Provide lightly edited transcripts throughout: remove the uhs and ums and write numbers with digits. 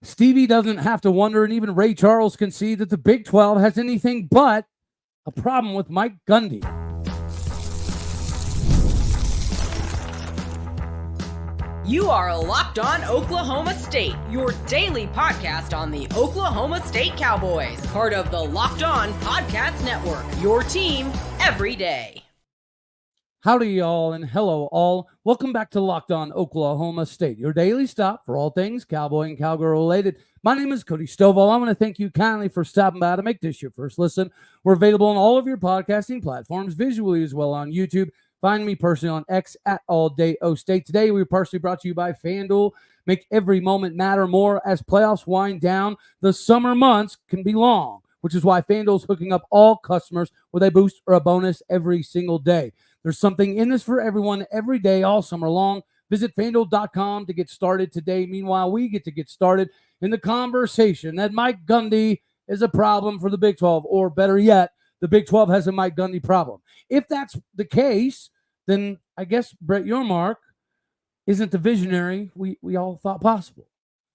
Stevie doesn't have to wonder, and even Ray Charles can see that the Big 12 has anything but a problem with Mike Gundy. You are Locked On Oklahoma State, your daily podcast on the Oklahoma State Cowboys, part of the Locked On Podcast Network, your team every day. Howdy, y'all, and hello, all. Welcome back to Locked On Oklahoma State, your daily stop for all things Cowboy and Cowgirl related. My name is Cody Stovall. I want to thank you kindly for stopping by to make this your first listen. We're available on all of your podcasting platforms, visually as well on YouTube. Find me personally on X at AllDayOState. Today, we're partially brought to you by FanDuel. Make every moment matter more as playoffs wind down. The summer months can be long, which is why FanDuel's hooking up all customers with a boost or a bonus every single day. There's something in this for everyone every day, all summer long. Visit FanDuel.com to get started today. Meanwhile, we get to get started in the conversation that Mike Gundy is a problem for the Big 12, or better yet, the Big 12 has a Mike Gundy problem. If that's the case, then I guess Brett Yormark isn't the visionary we all thought possible.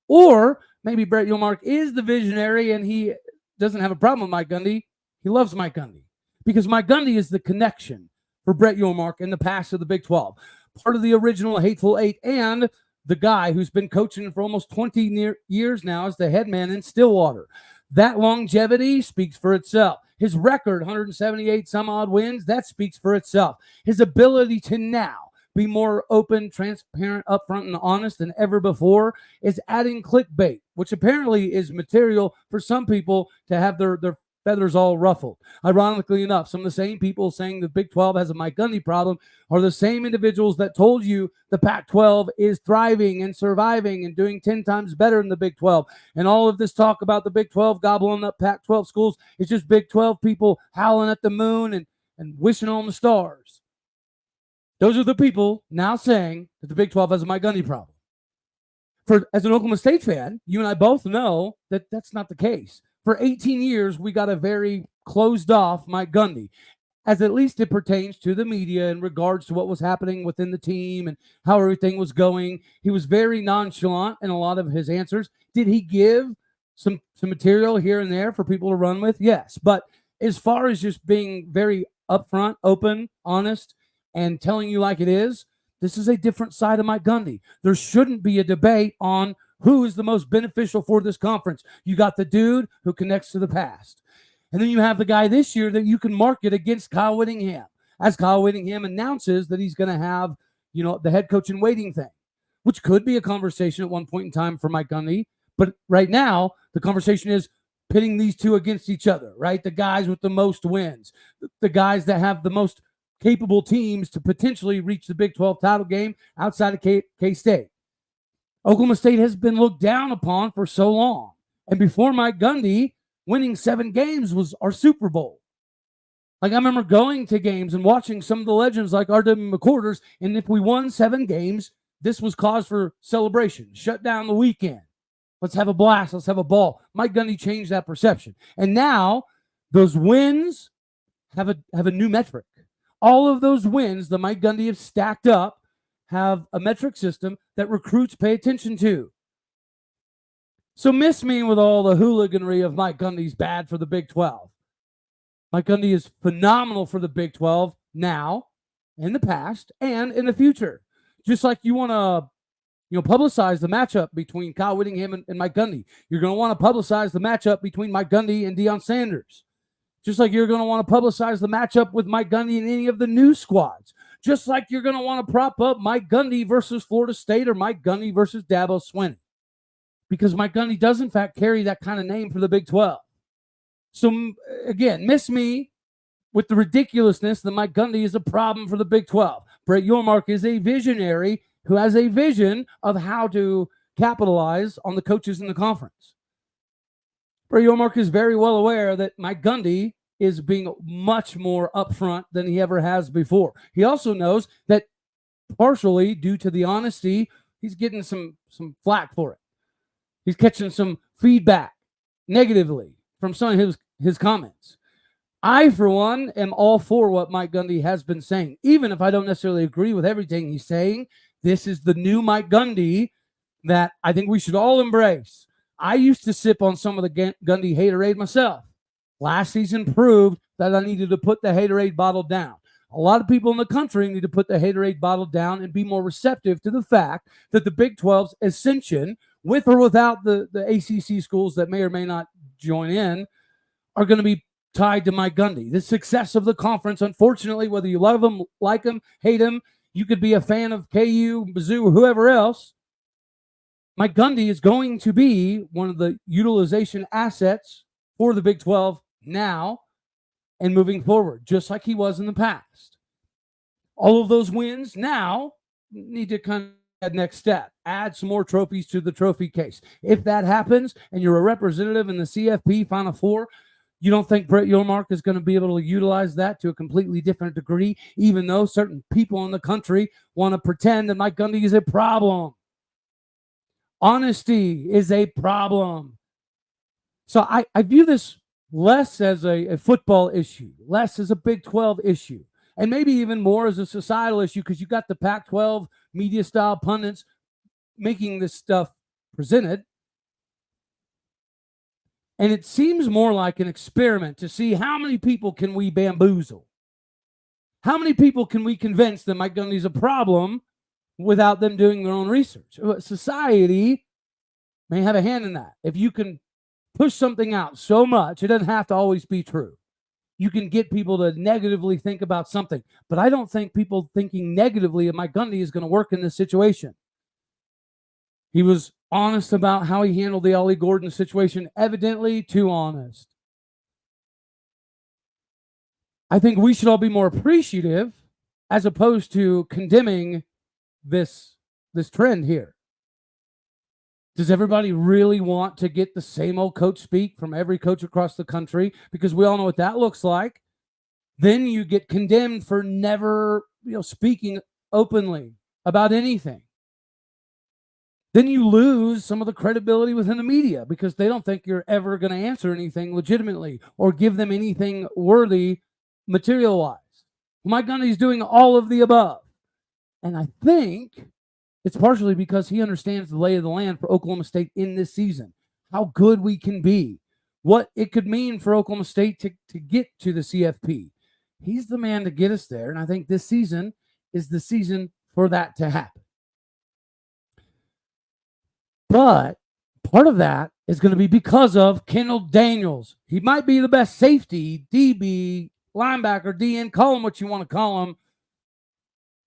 Or maybe Brett Yormark is the visionary and he doesn't have a problem with Mike Gundy. He loves Mike Gundy because Mike Gundy is the connection for Brett Yormark in the past of the Big 12. Part of the original Hateful Eight and the guy who's been coaching for almost 20 years now as the head man in Stillwater. That longevity speaks for itself. His record, 178 some odd wins, that speaks for itself. His ability to now be more open, transparent, upfront, and honest than ever before is adding clickbait, which apparently is material for some people to have their feathers all ruffled. Ironically enough, some of the same people saying the Big 12 has a Mike Gundy problem are the same individuals that told you the Pac-12 is thriving and surviving and doing 10 times better than the Big 12. And all of this talk about the Big 12 gobbling up Pac-12 schools is just Big 12 people howling at the moon and wishing on the stars. Those are the people now saying that the Big 12 has a Mike Gundy problem. As an Oklahoma State fan, you and I both know that that's not the case. For 18 years, we got a very closed-off Mike Gundy, as at least it pertains to the media in regards to what was happening within the team and how everything was going. He was very nonchalant in a lot of his answers. Did he give some material here and there for people to run with? Yes. But as far as just being very upfront, open, honest, and telling you like it is, this is a different side of Mike Gundy. There shouldn't be a debate on who is the most beneficial for this conference. You got the dude who connects to the past. And then you have the guy this year that you can market against Kyle Whittingham, as Kyle Whittingham announces that he's going to have, the head coach in waiting thing, which could be a conversation at one point in time for Mike Gundy. But right now, the conversation is pitting these two against each other, right? The guys with the most wins, the guys that have the most capable teams to potentially reach the Big 12 title game outside of K-State. Oklahoma State has been looked down upon for so long. And before Mike Gundy, winning 7 games was our Super Bowl. Like, I remember going to games and watching some of the legends like R.W. McQuarters, and if we won 7 games, this was cause for celebration. Shut down the weekend. Let's have a blast. Let's have a ball. Mike Gundy changed that perception. And now those wins have a new metric. All of those wins the Mike Gundy have stacked up have a metric system that recruits pay attention to. So miss me with all the hooliganry of Mike Gundy's bad for the Big 12. Mike Gundy is phenomenal for the Big 12 now, in the past, and in the future. Just like you want to publicize the matchup between Kyle Whittingham and Mike Gundy. You're going to want to publicize the matchup between Mike Gundy and Deon Sanders. Just like you're going to want to publicize the matchup with Mike Gundy and any of the new squads. Just like you're going to want to prop up Mike Gundy versus Florida State or Mike Gundy versus Dabo Swinney. Because Mike Gundy does, in fact, carry that kind of name for the Big 12. So, again, miss me with the ridiculousness that Mike Gundy is a problem for the Big 12. Brett Yormark is a visionary who has a vision of how to capitalize on the coaches in the conference. Brett Yormark is very well aware that Mike Gundy is being much more upfront than he ever has before. He also knows that partially due to the honesty, he's getting some flack for it. He's catching some feedback negatively from some of his comments. I, for one, am all for what Mike Gundy has been saying. Even if I don't necessarily agree with everything he's saying, this is the new Mike Gundy that I think we should all embrace. I used to sip on some of the Gundy haterade myself. Last season proved that I needed to put the haterade bottle down. A lot of people in the country need to put the haterade bottle down and be more receptive to the fact that the Big 12's ascension, with or without the ACC schools that may or may not join in, are going to be tied to Mike Gundy. The success of the conference, unfortunately, whether you love him, like him, hate him, you could be a fan of KU, Mizzou, or whoever else, Mike Gundy is going to be one of the utilization assets for the Big 12 now and moving forward, just like he was in the past. All of those wins now need to kind of that next step, add some more trophies to the trophy case. If that happens and you're a representative in the CFP Final Four, you don't think Brett Yormark is going to be able to utilize that to a completely different degree, even though certain people in the country want to pretend that Mike Gundy is a problem. Honesty is a problem. So I view this less as a football issue, less as a Big 12 issue, and maybe even more as a societal issue, because you got the Pac-12 media-style pundits making this stuff presented. And it seems more like an experiment to see how many people can we bamboozle. How many people can we convince that Mike Gundy's a problem without them doing their own research? Society may have a hand in that. If you can push something out so much, it doesn't have to always be true. You can get people to negatively think about something. But I don't think people thinking negatively of Mike Gundy is going to work in this situation. He was honest about how he handled the Ollie Gordon situation, evidently too honest. I think we should all be more appreciative as opposed to condemning this trend here. Does everybody really want to get the same old coach speak from every coach across the country? Because we all know what that looks like. Then you get condemned for never, speaking openly about anything. Then you lose some of the credibility within the media because they don't think you're ever going to answer anything legitimately or give them anything worthy material-wise. Mike Gundy's doing all of the above. And I think it's partially because he understands the lay of the land for Oklahoma State in this season, how good we can be, what it could mean for Oklahoma State to get to the CFP. He's the man to get us there, and I think this season is the season for that to happen. But part of that is going to be because of Kendal Daniels. He might be the best safety, DB, linebacker, Deon, call him what you want to call him.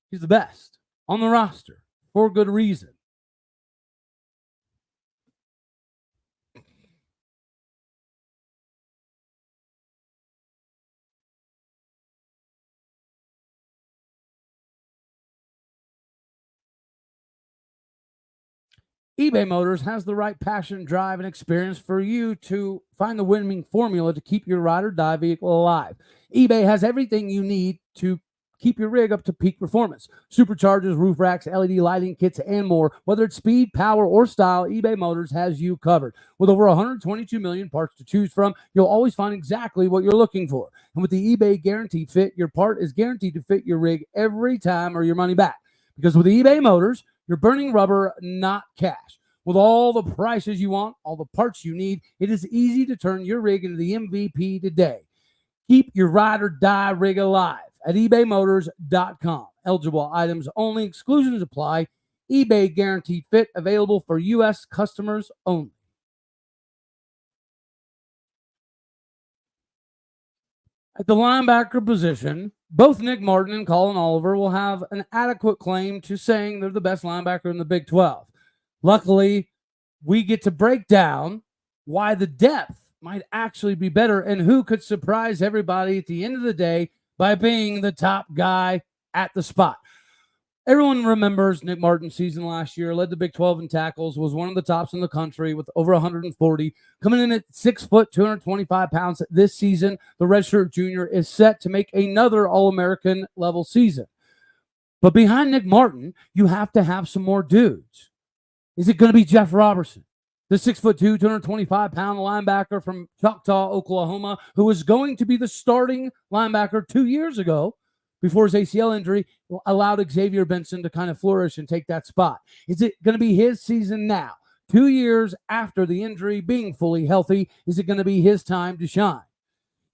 He's the best on the roster for good reason. eBay Motors has the right passion, drive, and experience for you to find the winning formula to keep your ride or die vehicle alive. eBay has everything you need to keep your rig up to peak performance. Superchargers, roof racks, LED lighting kits, and more. Whether it's speed, power, or style, eBay Motors has you covered. With over 122 million parts to choose from, you'll always find exactly what you're looking for. And with the eBay Guaranteed Fit, your part is guaranteed to fit your rig every time or your money back. Because with eBay Motors, you're burning rubber, not cash. With all the prices you want, all the parts you need, it is easy to turn your rig into the MVP today. Keep your ride or die rig alive at ebaymotors.com. Eligible items only. Exclusions apply. eBay Guaranteed Fit available for U.S. customers only. At the linebacker position, both Nick Martin and Colin Oliver will have an adequate claim to saying they're the best linebacker in the Big 12. Luckily, we get to break down why the depth might actually be better and who could surprise everybody at the end of the day by being the top guy at the spot. Everyone remembers Nick Martin's season last year, led the Big 12 in tackles, was one of the tops in the country with over 140. Coming in at 6 foot, 225 pounds this season, the redshirt junior is set to make another All-American level season. But behind Nick Martin, you have to have some more dudes. Is it going to be Jeff Robertson, the 6'2", 225-pound linebacker from Choctaw, Oklahoma, who was going to be the starting linebacker 2 years ago before his ACL injury allowed Xavier Benson to kind of flourish and take that spot? Is it going to be his season now? 2 years after the injury, being fully healthy, is it going to be his time to shine?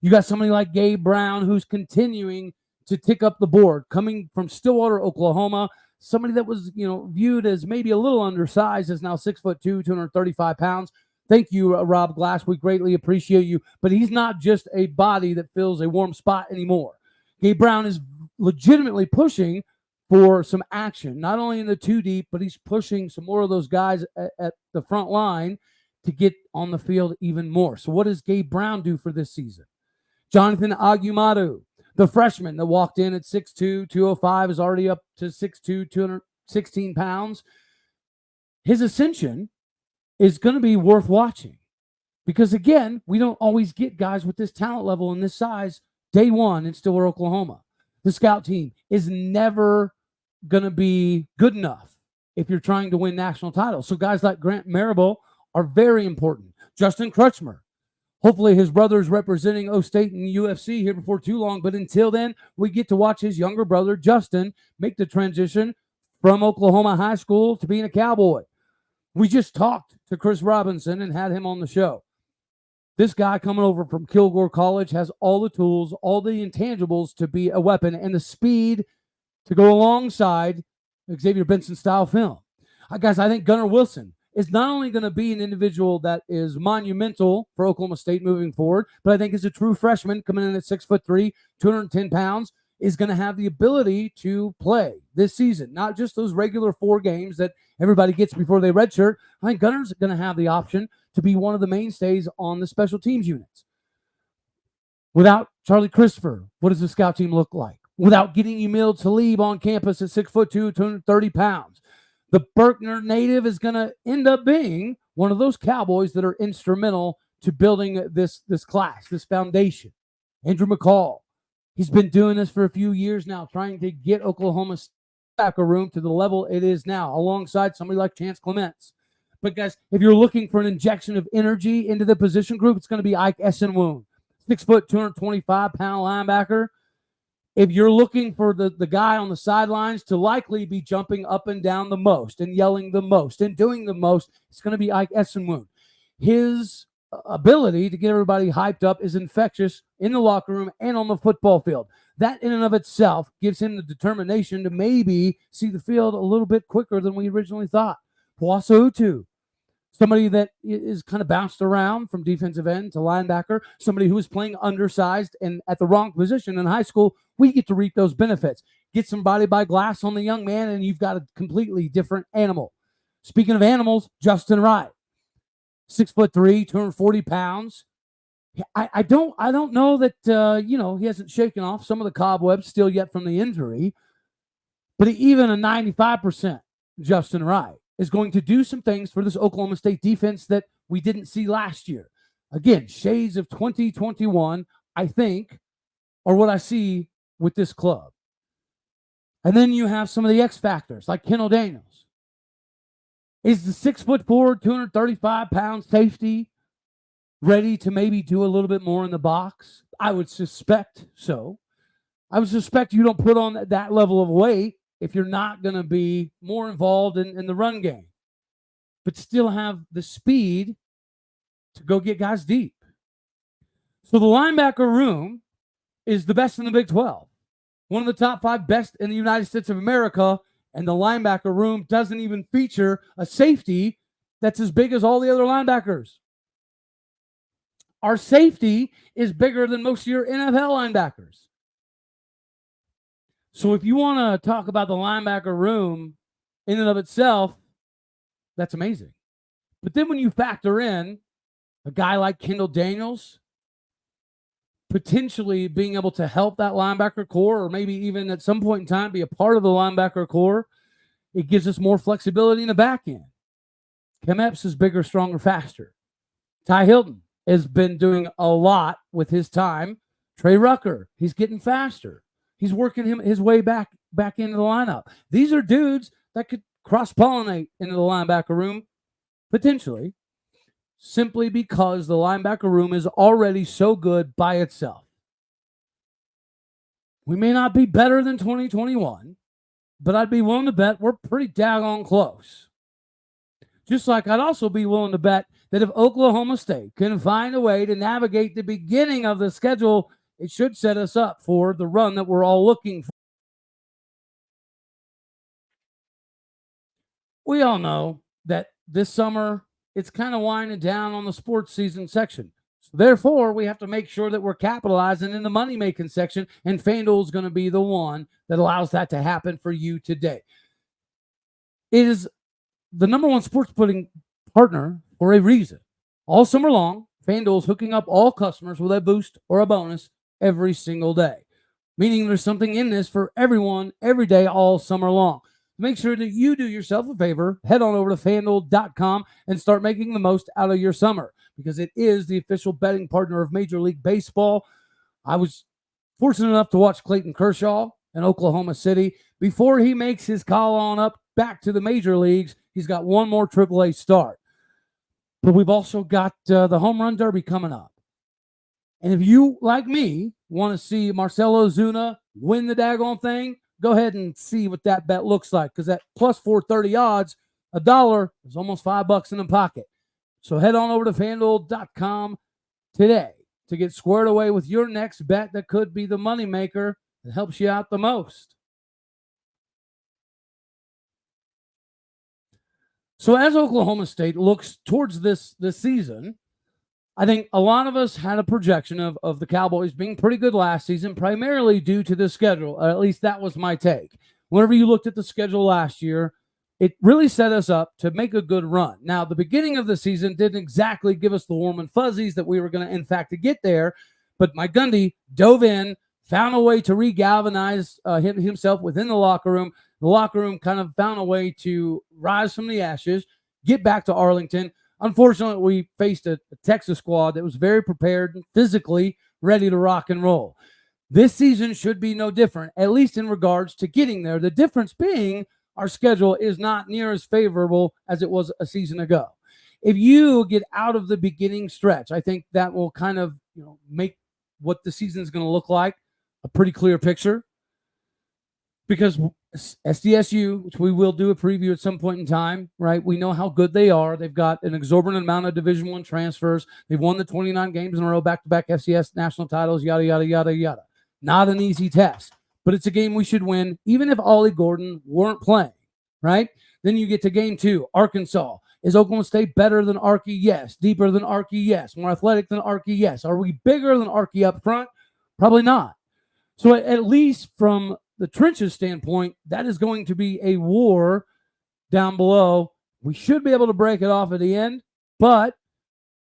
You got somebody like Gabe Brown who's continuing to tick up the board, coming from Stillwater, Oklahoma. Somebody that was, viewed as maybe a little undersized is now 6'2", 235 pounds. Thank you, Rob Glass. We greatly appreciate you. But he's not just a body that fills a warm spot anymore. Gabe Brown is legitimately pushing for some action, not only in the 2 deep, but he's pushing some more of those guys at the front line to get on the field even more. So what does Gabe Brown do for this season? Jonathan Agumadu, the freshman that walked in at 6'2", 205, is already up to 6'2", 216 pounds. His ascension is going to be worth watching because, again, we don't always get guys with this talent level and this size day one in Stillwater, Oklahoma. The scout team is never going to be good enough if you're trying to win national titles. So guys like Grant Marable are very important. Justin Crutchmer, hopefully his brother's representing O State in the UFC here before too long. But until then, we get to watch his younger brother, Justin, make the transition from Oklahoma high school to being a Cowboy. We just talked to Chris Robinson and had him on the show. This guy coming over from Kilgore College has all the tools, all the intangibles to be a weapon, and the speed to go alongside Xavier Benson-style film. Guys, I think Gunnar Wilson is not only going to be an individual that is monumental for Oklahoma State moving forward, but I think as a true freshman coming in at 6'3", 210 pounds, is going to have the ability to play this season. Not just those regular 4 games that everybody gets before they redshirt. I think Gunnar's going to have the option to be one of the mainstays on the special teams units. Without Charlie Christopher, what does the scout team look like? Without getting Emil Talib on campus at 6'2", 230 pounds. The Berkner native is going to end up being one of those Cowboys that are instrumental to building this class, this foundation. Andrew McCall, he's been doing this for a few years now, trying to get Oklahoma's linebacker room to the level it is now, alongside somebody like Chance Clements. But guys, if you're looking for an injection of energy into the position group, it's going to be Ike Essenwoon, 6', 225-pound linebacker. If you're looking for the guy on the sidelines to likely be jumping up and down the most and yelling the most and doing the most, it's going to be Ike Essenwoon. His ability to get everybody hyped up is infectious in the locker room and on the football field. That in and of itself gives him the determination to maybe see the field a little bit quicker than we originally thought. Puasa Utu, somebody that is kind of bounced around from defensive end to linebacker, somebody who is playing undersized and at the wrong position in high school. We get to reap those benefits. Get some body by glass on the young man, and you've got a completely different animal. Speaking of animals, Justin Wright, 6'3", 240 pounds. I don't know that he hasn't shaken off some of the cobwebs still yet from the injury, but even a 95% Justin Wright is going to do some things for this Oklahoma State defense that we didn't see last year. Again, shades of 2021, I think, are what I see with this club. And then you have some of the X factors like Kendal Daniels. Is the 6'4", 235-pound safety ready to maybe do a little bit more in the box? I would suspect so. I would suspect you don't put on that level of weight if you're not going to be more involved in the run game, but still have the speed to go get guys deep. So the linebacker room is the best in the Big 12. One of the top 5 best in the United States of America, and the linebacker room doesn't even feature a safety that's as big as all the other linebackers. Our safety is bigger than most of your NFL linebackers. So if you want to talk about the linebacker room in and of itself, that's amazing. But then when you factor in a guy like Kendal Daniels potentially being able to help that linebacker core, or maybe even at some point in time be a part of the linebacker core, it gives us more flexibility in the back end. Cam Epps is bigger, stronger, faster. Ty Hilton has been doing a lot with his time. Trey Rucker, he's getting faster. He's working his way back into the lineup. These are dudes that could cross-pollinate into the linebacker room, potentially, simply because the linebacker room is already so good by itself. We may not be better than 2021, but I'd be willing to bet we're pretty daggone close. Just like I'd also be willing to bet that if Oklahoma State can find a way to navigate the beginning of the schedule, it should set us up for the run that we're all looking for. We all know that this summer it's kind of winding down on the sports season section. So therefore, we have to make sure that we're capitalizing in the money-making section, and FanDuel is going to be the one that allows that to happen for you today. It is the number one sports betting partner for a reason. All summer long, FanDuel is hooking up all customers with a boost or a bonus every single day, meaning there's something in this for everyone every day all summer long. Make sure that you do yourself a favor, head on over to FanDuel.com and start making the most out of your summer, because it is the official betting partner of Major League Baseball. I was fortunate enough to watch Clayton Kershaw in Oklahoma City before he makes his call on up back to the major leagues. He's got one more AAA start. But we've also got the Home Run Derby coming up. And if you, like me, want to see Marcell Ozuna win the daggone thing, go ahead and see what that bet looks like, because at plus 430 odds, $1 is almost $5 in the pocket. So head on over to FanDuel.com today to get squared away with your next bet that could be the moneymaker that helps you out the most. So as Oklahoma State looks towards this season, I think a lot of us had a projection of the Cowboys being pretty good last season, primarily due to the schedule. At least that was my take. Whenever you looked at the schedule last year, it really set us up to make a good run. Now, the beginning of the season didn't exactly give us the warm and fuzzies that we were going to, in fact, to get there. But Mike Gundy dove in, found a way to re-galvanize himself within the locker room. The locker room kind of found a way to rise from the ashes, get back to Arlington. Unfortunately, we faced a Texas squad that was very prepared and physically ready to rock and roll. This season should be no different, at least in regards to getting there. The difference being our schedule is not near as favorable as it was a season ago. If you get out of the beginning stretch, I think that will kind of make what the season is going to look like a pretty clear picture. Because SDSU, which we will do a preview at some point in time, right? We know how good they are. They've got an exorbitant amount of Division I transfers. They've won the 29 games in a row, back-to-back FCS national titles, yada, yada, yada, yada. Not an easy test, but it's a game we should win, even if Ollie Gordon weren't playing, right? Then you get to game 2, Arkansas. Is Oklahoma State better than Arky? Yes. Deeper than Arky? Yes. More athletic than Arky? Yes. Are we bigger than Arky up front? Probably not. So at least from the trenches standpoint, that is going to be a war down below. We should be able to break it off at the end, but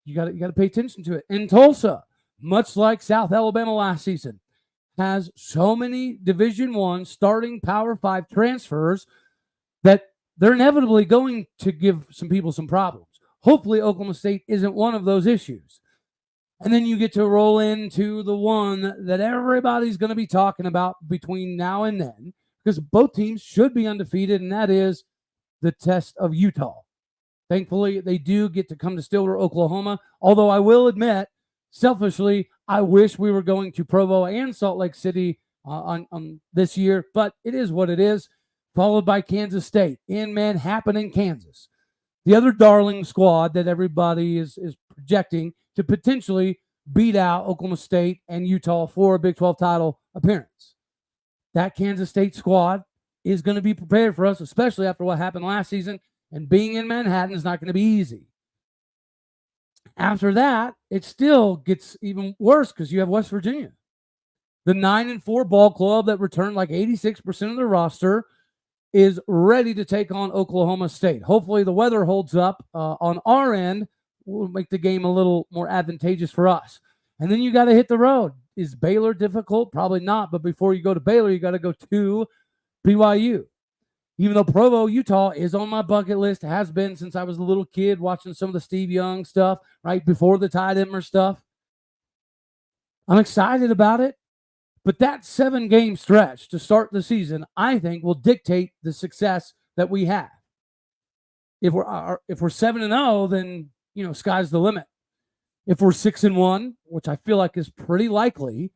you got to pay attention to it. And Tulsa, much like South Alabama last season, has so many Division I starting Power 5 transfers that they're inevitably going to give some people some problems. Hopefully, Oklahoma State isn't one of those issues. And then you get to roll into the one that everybody's going to be talking about between now and then, because both teams should be undefeated, and that is the test of Utah. Thankfully, they do get to come to Stillwater, Oklahoma, although I will admit, selfishly, I wish we were going to Provo and Salt Lake City on this year, but it is what it is, followed by Kansas State in Manhattan and Kansas. The other darling squad that everybody is projecting to potentially beat out Oklahoma State and Utah for a Big 12 title appearance. That Kansas State squad is going to be prepared for us, especially after what happened last season, and being in Manhattan is not going to be easy. After that, it still gets even worse because you have West Virginia. The 9-4 ball club that returned like 86% of their roster is ready to take on Oklahoma State. Hopefully the weather holds up on our end. Will make the game a little more advantageous for us. And then you got to hit the road. Is Baylor difficult? Probably not. But before you go to Baylor, you got to go to BYU. Even though Provo, Utah is on my bucket list, has been since I was a little kid watching some of the Steve Young stuff, right before the Ty Detmer stuff. I'm excited about it. But that 7-game stretch to start the season, I think, will dictate the success that we have. If we're 7-0, then sky's the limit. If we're 6-1, which I feel like is pretty likely,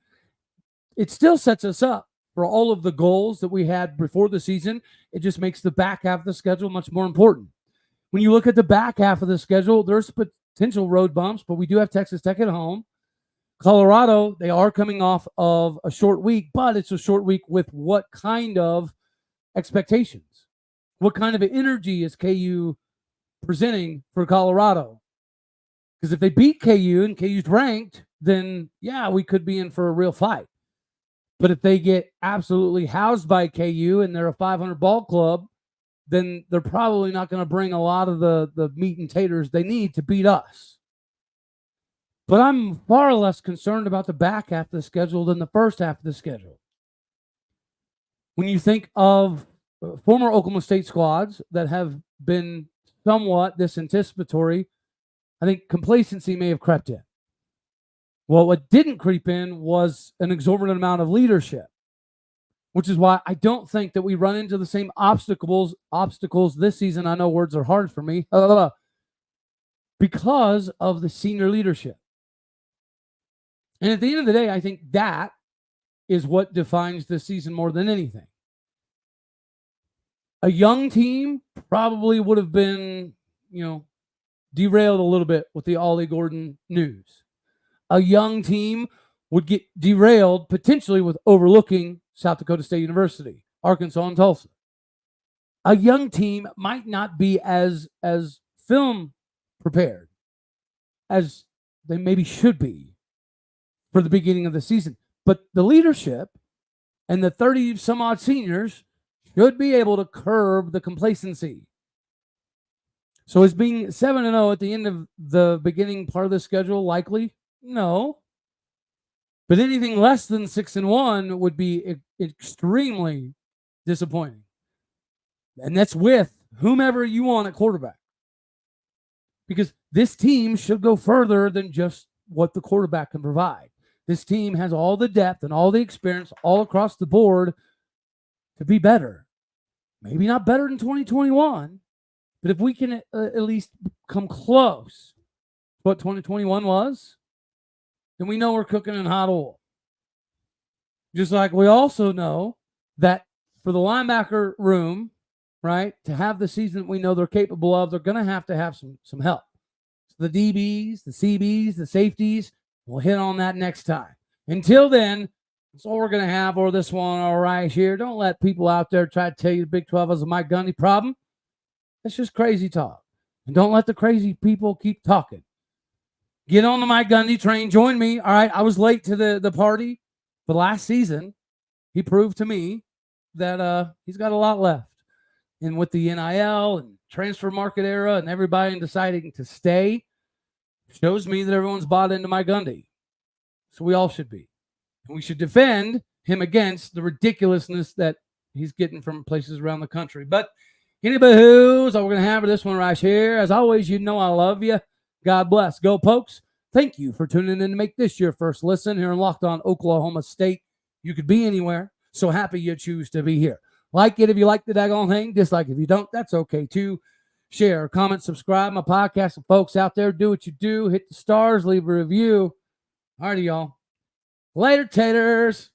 it still sets us up for all of the goals that we had before the season. It just makes the back half of the schedule much more important. When you look at the back half of the schedule, there's potential road bumps, but we do have Texas Tech at home. Colorado, they are coming off of a short week, but it's a short week with what kind of expectations? What kind of energy is KU presenting for Colorado? Because if they beat KU and KU's ranked, then yeah, we could be in for a real fight. But if they get absolutely housed by KU and they're a 500 ball club, then they're probably not going to bring a lot of the meat and taters they need to beat us. But I'm far less concerned about the back half of the schedule than the first half of the schedule. When you think of former Oklahoma State squads that have been somewhat this anticipatory, I think complacency may have crept in. Well, what didn't creep in was an exorbitant amount of leadership, which is why I don't think that we run into the same obstacles this season. I know words are hard for me. Because of the senior leadership. And at the end of the day, I think that is what defines this season more than anything. A young team probably would have been, derailed a little bit with the Ollie Gordon news. A young team would get derailed potentially with overlooking South Dakota State University, Arkansas, and Tulsa. A young team might not be as film prepared as they maybe should be for the beginning of the season. But the leadership and the 30 some odd seniors should be able to curb the complacency. So is being 7-0 at the end of the beginning part of the schedule likely? No. But anything less than 6-1 would be extremely disappointing. And that's with whomever you want at quarterback. Because this team should go further than just what the quarterback can provide. This team has all the depth and all the experience all across the board to be better. Maybe not better than 2021, but if we can at least come close to what 2021 was, then we know we're cooking in hot oil. Just like we also know that for the linebacker room, right, to have the season we know they're capable of, they're going to have some help. So the DBs, the CBs, the safeties, we'll hit on that next time. Until then, that's all we're going to have for this one all right here. Don't let people out there try to tell you the Big 12 is a Mike Gundy problem. It's just crazy talk. And don't let the crazy people keep talking. Get on the Mike Gundy train. Join me. All right, I was late to the party, but last season, he proved to me that he's got a lot left. And with the NIL and transfer market era and everybody deciding to stay, shows me that everyone's bought into Mike Gundy. So we all should be. And we should defend him against the ridiculousness that he's getting from places around the country. But anybody who's all we're going to have for this one right here. As always, you know I love you. God bless. Go Pokes. Thank you for tuning in to make this your first listen here in Locked On Oklahoma State. You could be anywhere. So happy you choose to be here. Like it if you like the daggone thing. Dislike if you don't. That's okay too. Share, comment, subscribe. My podcast and folks out there, do what you do. Hit the stars. Leave a review. All righty, y'all. Later, taters.